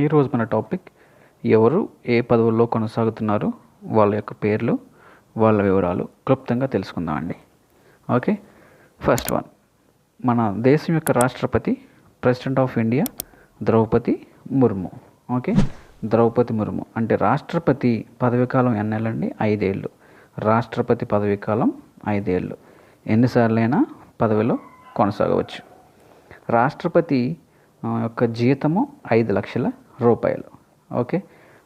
ఈరోజు మన టాపిక్ ఎవరు ఏ పదవుల్లో కొనసాగుతున్నారు, వాళ్ళ యొక్క పేర్లు, వాళ్ళ వివరాలు క్లుప్తంగా తెలుసుకుందామండి. ఓకే, ఫస్ట్ వన్, మన దేశం యొక్క రాష్ట్రపతి president of India Droupadi Murmu. Okay, Droupadi Murmu అంటే రాష్ట్రపతి పదవీకాలం ఎన్నేళ్ళండి? 5 ఏళ్ళు. రాష్ట్రపతి పదవీకాలం 5 ఏళ్ళు. ఎన్నిసార్లైనా పదవిలో కొనసాగవచ్చు. రాష్ట్రపతి యొక్క జీతము 5 లక్షల రూపాయలు. ఓకే,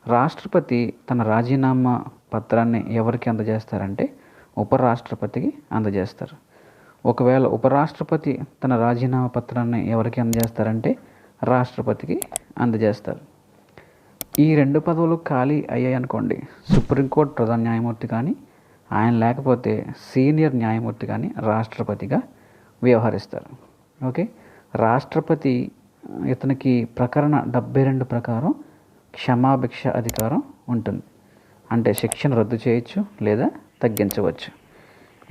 రాష్ట్రపతి తన రాజీనామా పత్రాన్ని ఎవరికి అందజేస్తారంటే ఉపరాష్ట్రపతికి అందజేస్తారు. ఒకవేళ ఉపరాష్ట్రపతి తన రాజీనామా పత్రాన్ని ఎవరికి అందజేస్తారంటే రాష్ట్రపతికి అందజేస్తారు. ఈ 2 పదవులు ఖాళీ అయ్యాయి అనుకోండి, సుప్రీంకోర్టు ప్రధాన న్యాయమూర్తి కానీ, ఆయన లేకపోతే సీనియర్ న్యాయమూర్తి కానీ రాష్ట్రపతిగా వ్యవహరిస్తారు. ఓకే, రాష్ట్రపతి ఇతనికి ప్రకరణ 72 ప్రకారం క్షమాభిక్ష అధికారం ఉంటుంది. అంటే శిక్షను రద్దు చేయొచ్చు లేదా తగ్గించవచ్చు.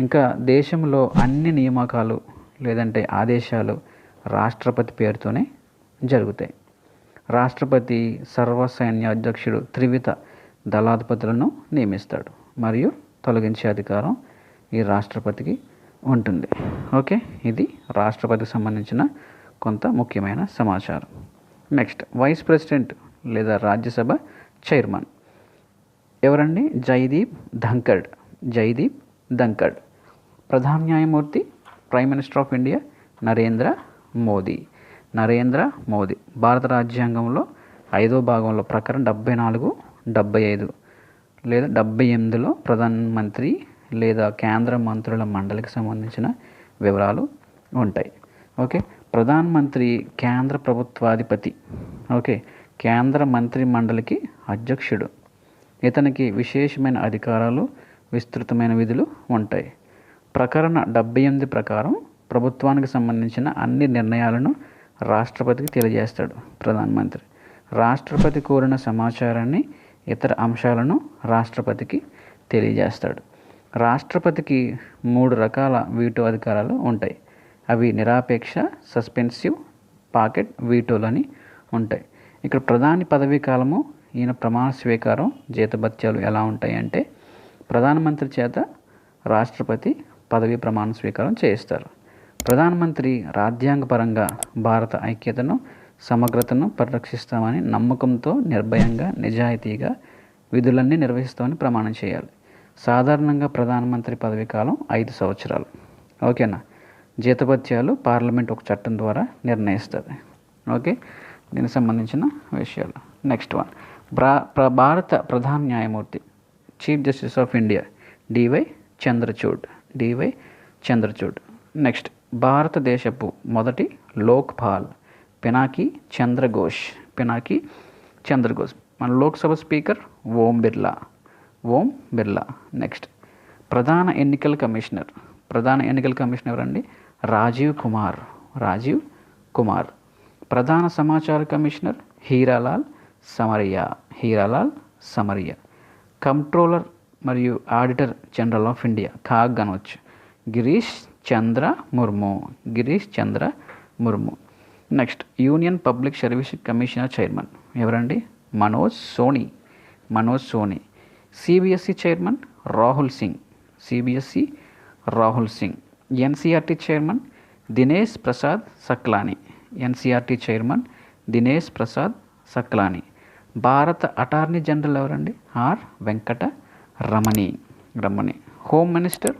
ఇంకా దేశంలో అన్ని నియామకాలు లేదంటే ఆదేశాలు రాష్ట్రపతి పేరుతోనే జరుగుతాయి. రాష్ట్రపతి సర్వసైన్యాధ్యక్షుడు త్రివిధ దళాధిపతులను నియమిస్తాడు మరియు తొలగించే అధికారం ఈ రాష్ట్రపతికి ఉంటుంది. ఓకే, ఇది రాష్ట్రపతికి సంబంధించిన కొంత ముఖ్యమైన సమాచారం. నెక్స్ట్, వైస్ ప్రెసిడెంట్ లేదా రాజ్యసభ చైర్మన్ ఎవరండి? జైదీప్ ధంకడ్. ప్రధాన న్యాయమూర్తి prime minister of India Narendra Modi. భారత రాజ్యాంగంలో 5వ భాగంలో ప్రకరణ 74, 75 లేదా 78లో ప్రధానమంత్రి లేదా కేంద్ర మంత్రుల మండలికి సంబంధించిన వివరాలు ఉంటాయి. ఓకే, ప్రధానమంత్రి కేంద్ర ప్రభుత్వాధిపతి. ఓకే, కేంద్ర మంత్రి మండలికి అధ్యక్షుడు. ఇతనికి విశేషమైన అధికారాలు, విస్తృతమైన విధులు ఉంటాయి. ప్రకరణ 78 ప్రకారం ప్రభుత్వానికి సంబంధించిన అన్ని నిర్ణయాలను రాష్ట్రపతికి తెలియజేస్తాడు ప్రధానమంత్రి. రాష్ట్రపతి కోరిన సమాచారాన్ని, ఇతర అంశాలను రాష్ట్రపతికి తెలియజేస్తాడు. రాష్ట్రపతికి 3 రకాల వీటో అధికారాలు ఉంటాయి. అవి నిరాపేక్ష, సస్పెన్సివ్, పాకెట్ వీటోలని ఉంటాయి. ఇక్కడ ప్రధాని పదవీ కాలము, ఈయన ప్రమాణ స్వీకారం, జీతభత్యాలు ఎలా ఉంటాయంటే ప్రధానమంత్రి చేత రాష్ట్రపతి పదవీ ప్రమాణ స్వీకారం చేయిస్తారు. ప్రధానమంత్రి రాజ్యాంగపరంగా భారత ఐక్యతను, సమగ్రతను పరిరక్షిస్తామని నమ్మకంతో నిర్భయంగా, నిజాయితీగా విధులన్నీ నిర్వహిస్తామని ప్రమాణం చేయాలి. సాధారణంగా ప్రధానమంత్రి పదవీ కాలం 5 సంవత్సరాలు. ఓకేనా? జీతభత్యాలు పార్లమెంట్ ఒక చట్టం ద్వారా నిర్ణయిస్తుంది. ఓకే, దీనికి సంబంధించిన విషయాలు. నెక్స్ట్ వన్, భారత ప్రధాన న్యాయమూర్తి chief justice of India DY Chandrachud. Next, భారతదేశపు మొదటి లోక్పాల్ పినాకి చంద్రఘోష్. మన లోక్సభ స్పీకర్ ఓం బిర్లా. నెక్స్ట్, ప్రధాన ఎన్నికల కమిషనర్ ఎవరండి? రాజీవ్ కుమార్. ప్రధాన సమాచార కమిషనర్ హీరాలాల్ సమరియా. కంట్రోలర్ మరియు auditor general of India CAG అనవచ్చు, Girish Chandra Murmu. Next, union public service commissioner chairman ఎవరండి? Manoj Soni. CBSE chairman Rahul Singh. NCERT chairman Dinesh Prasad Saklani. భారత అటార్నీ జనరల్ ఎవరండి? R Venkata Ramani. Home minister,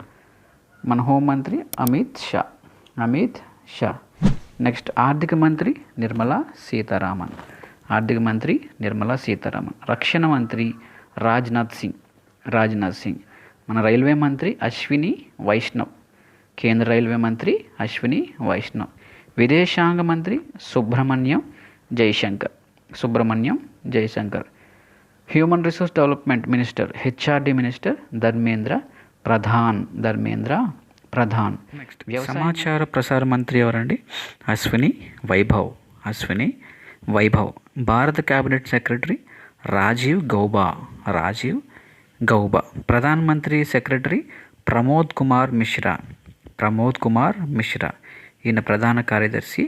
మన హోంమంత్రి అమిత్ షా. నెక్స్ట్, ఆర్థిక మంత్రి నిర్మలా సీతారామన్. రక్షణ మంత్రి రాజ్నాథ్ సింగ్. మన రైల్వే మంత్రి అశ్విని వైష్ణవ్. కేంద్ర రైల్వే మంత్రి అశ్విని వైష్ణవ్. విదేశాంగ మంత్రి Subrahmanyam Jaishankar. Human resource development minister, HRD minister Dharmendra Pradhan. Next, సమాచార ప్రసార మంత్రి ఎవరండి? అశ్విని వైభవ్. భారత కేబినెట్ సెక్రటరీ రాజీవ్ గౌబా. ప్రధానమంత్రి సెక్రటరీ ప్రమోద్ కుమార్ మిశ్రా. ఈయన ప్రధాన కార్యదర్శి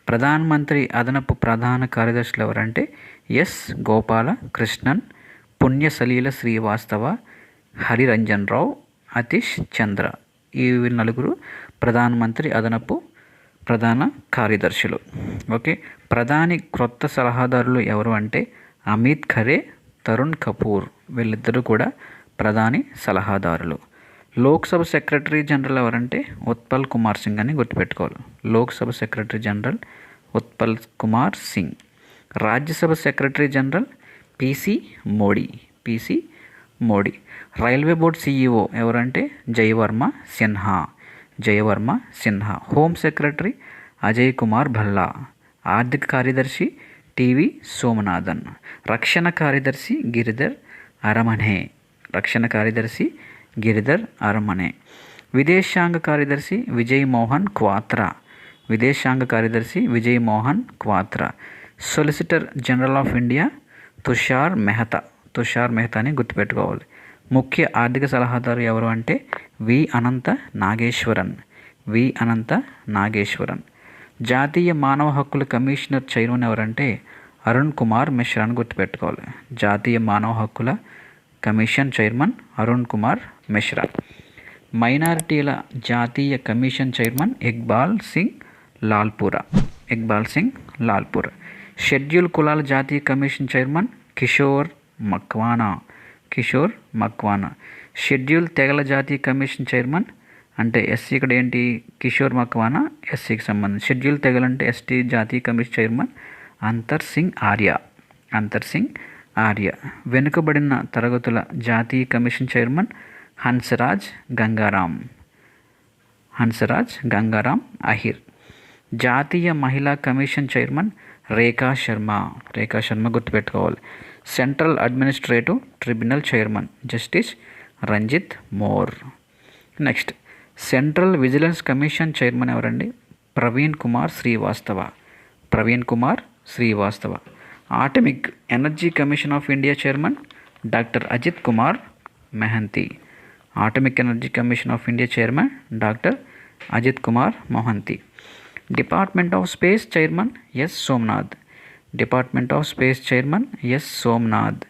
ప్రధానమంత్రి అదనపు ప్రధాన కార్యదర్శులు ఎవరంటే ఎస్ గోపాల కృష్ణన్, పుణ్యసలీల శ్రీవాస్తవ, హరిరంజన్ రావు, అతీష్ చంద్ర. ఈ నలుగురు ప్రధానమంత్రి అదనపు ప్రధాన కార్యదర్శులు. ఓకే, ప్రధాని క్రొత్త సలహాదారులు ఎవరు అంటే అమిత్ ఖరే, తరుణ్ కపూర్. వీళ్ళిద్దరూ కూడా ప్రధాని సలహాదారులు. లోక్సభ సెక్రటరీ జనరల్ ఎవరంటే ఉత్పల్ కుమార్ సింగ్ అని గుర్తుపెట్టుకోవాలి. Lok Sabha secretary general Utpal Kumar Singh. Rajya Sabha secretary general PC Modi. Railway board CEO ఎవరంటే జయవర్మ సిన్హా. Home secretary Ajay Kumar Bhalla. ఆర్థిక కార్యదర్శి టివి సోమనాథన్. రక్షణ కార్యదర్శి గిరిధర్ అరమనే. విదేశాంగ కార్యదర్శి Vijay Mohan Kwatra. Solicitor general of India Tushar మెహతాని గుర్తుపెట్టుకోవాలి. ముఖ్య ఆర్థిక సలహాదారు ఎవరు అంటే వి అనంత నాగేశ్వరన్. జాతీయ మానవ హక్కుల కమిషనర్ చైర్మన్ ఎవరంటే అరుణ్ కుమార్ మిశ్రా అని గుర్తుపెట్టుకోవాలి. జాతీయ మానవ హక్కుల కమిషన్ చైర్మన్ అరుణ్ కుమార్ మిశ్రా. మైనారిటీల జాతీయ commission chairman Iqbal Singh Lalpura. Schedule కులాల జాతీయ commission chairman Kishore Makwana. Schedule తెగల జాతీయ కమిషన్ చైర్మన్ అంటే ఎస్సీ, ఇక్కడ ఏంటి కిషోర్ మక్వానా ఎస్సీకి సంబంధించి. షెడ్యూల్ తెగలంటే ఎస్టీ జాతీయ కమిషన్ చైర్మన్ అంతర్ సింగ్ ఆర్య. వెనుకబడిన తరగతుల జాతీయ కమిషన్ చైర్మన్ హన్సరాజ్ గంగారాం అహిర్. జాతీయ మహిళా కమిషన్ చైర్మన్ రేఖా శర్మ గుర్తుపెట్టుకోవాలి. Central administrative tribunal chairman justice Ranjit More. Next central vigilance commission chairman ఎవరండి Praveen Kumar Srivastava. Atomic energy commission of India chairman doctor Ajit Kumar Mohanty. Department of space chairman S Somanath.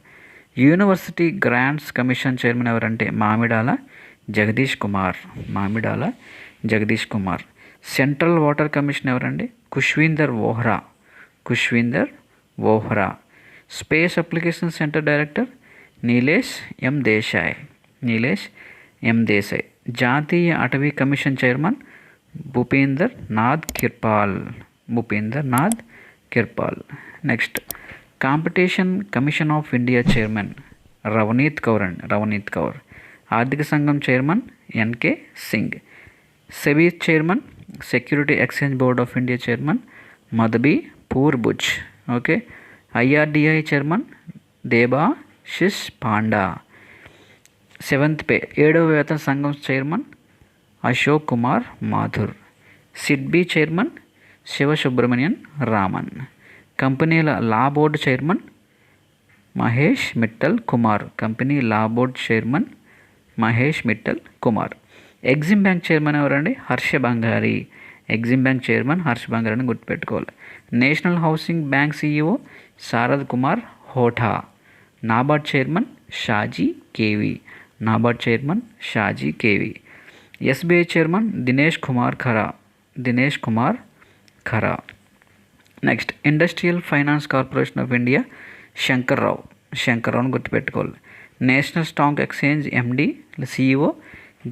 University grants commission chairman ఎవరంటే Mamidala Jagadesh Kumar. Central water commission ఎవరండి Kushvinder Vohra. Space application centre director Nilesh M Desai. జాతీయ అటవీ commission chairman Bhupendra Nath Kirpal. Next competition commission of India chairman Ravneet Kaur. ఆర్థిక సంఘం chairman NK Singh. SEBI chairman security exchange board of India chairman Madhabi Puri Buch. Okay, IRDAI chairman Debasish Panda. 7th pay 7వ వేతన సంఘం chairman Ashok Kumar Mathur. SIDBI chairman Sivasubramanian Raman. కంపెనీల law board chairman Mahesh Mittal Kumar. EXIM bank chairman ఎవరండి హర్ష బంగారి అని గుర్తుపెట్టుకోవాలి. National housing bank CEO Sharad Kumar Hota. NABARD chairman Shaji KV. SBI chairman Dinesh Kumar Khara. Next industrial finance corporation of India శంకర్రావుని గుర్తుపెట్టుకోవాలి. National stock exchange MD CEO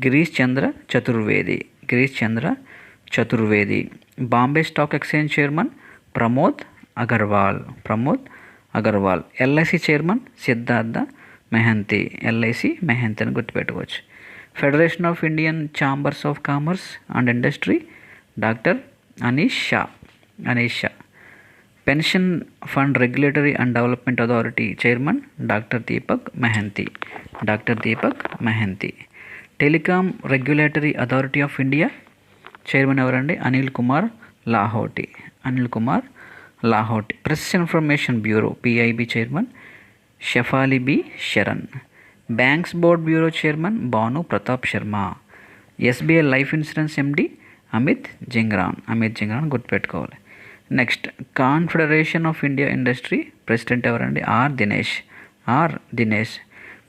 Girish Chandra Chaturvedi. Bombay stock exchange chairman Pramod Agarwal. LIC chairman Siddhartha Mohanty అని గుర్తుపెట్టుకోవచ్చు. Federation of Indian chambers of commerce and industry doctor Anish Shah. Pension fund regulatory and development authority chairman doctor Deepak Mohanty. Telecom regulatory authority of India chairman ఎవరండి Anil Kumar Lahoti. Press information bureau PIB chairman Shefali B Sharan. Banks board bureau chairman Bhanu Pratap Sharma. SBI life insurance MD Amit Jhingran గుర్తుపెట్టుకోవాలి. Next confederation of India industry president ఎవరండి? R Dinesh.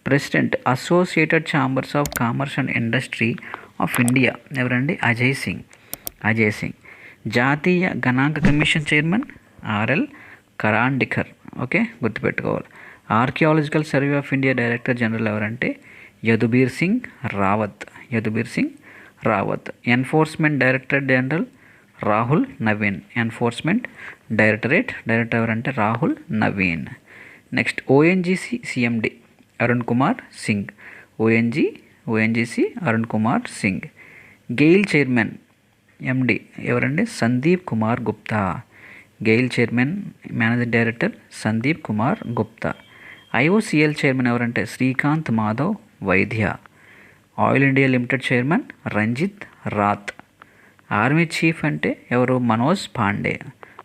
President associated chambers of commerce and industry of India ఎవరండి? అజయ్ సింగ్. జాతీయ గణాంక కమిషన్ chairman RL Karandikar. Okay, గుర్తుపెట్టుకోవాలి. Archaeological survey of India director general ఎవరంటే Yadubir Singh Rawat. Enforcement director general Rahul Naveen. Enforcement director ఎవరంటే Rahul Naveen. Next ONGC CMD Arun Kumar Singh. ONGC Arun Kumar Singh. GAIL chairman MD ఎవరండి? Sandeep Kumar Gupta. GAIL chairman managing director Sandeep Kumar Gupta. IOCL chairman ఎవరంటే Srikant Madhav Vaidya. Oil India limited chairman Ranjit Rath. Army chief అంటే ఎవరు? Manoj Pande.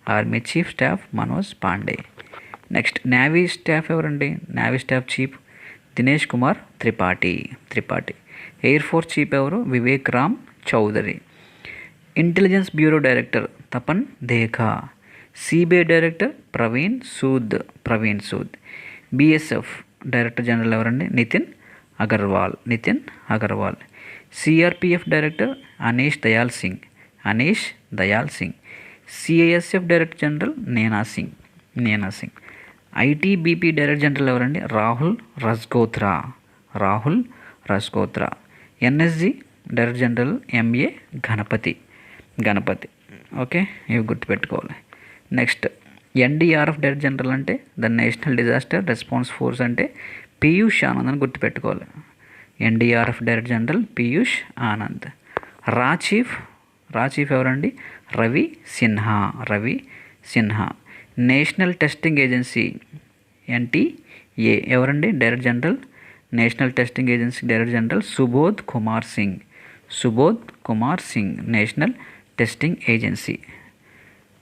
Army chief staff Manoj Pande. Next navy staff ఎవరండి? Navy staff chief Dinesh Kumar Tripathi. Air force chief ఎవరు? Vivek Ram Chaudhari. Intelligence bureau director Tapan Deka. CBI director Praveen Sood. BSF director general ఎవరండి? Nitin Agarwal. CRPF director Anish Dayal Singh. CISF director general Nina Singh. ITBP director general ఎవరండి? Rahul Rasgotra. NSG director general MA Ganapathy. Okay, ఇవి గుర్తుపెట్టుకోవాలి. Next NDRF director general అంటే the national disaster response force అంటే పీయూష్ ఆనంద్ అని గుర్తుపెట్టుకోవాలి. NDRF director general Piyush Anand. రా chief ఎవరండి? Ravi Sinha. National testing agency NTA ఎవరండి? Director general national testing agency director general Subodh Kumar Singh. National testing agency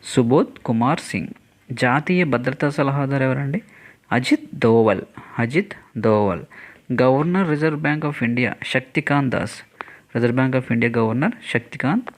Subodh Kumar Singh. జాతీయ భద్రతా సలహాదారు ఎవరండి? Ajit Doval. Governor reserve bank of India Shaktikanta Das. Reserve bank of India governor Shaktikant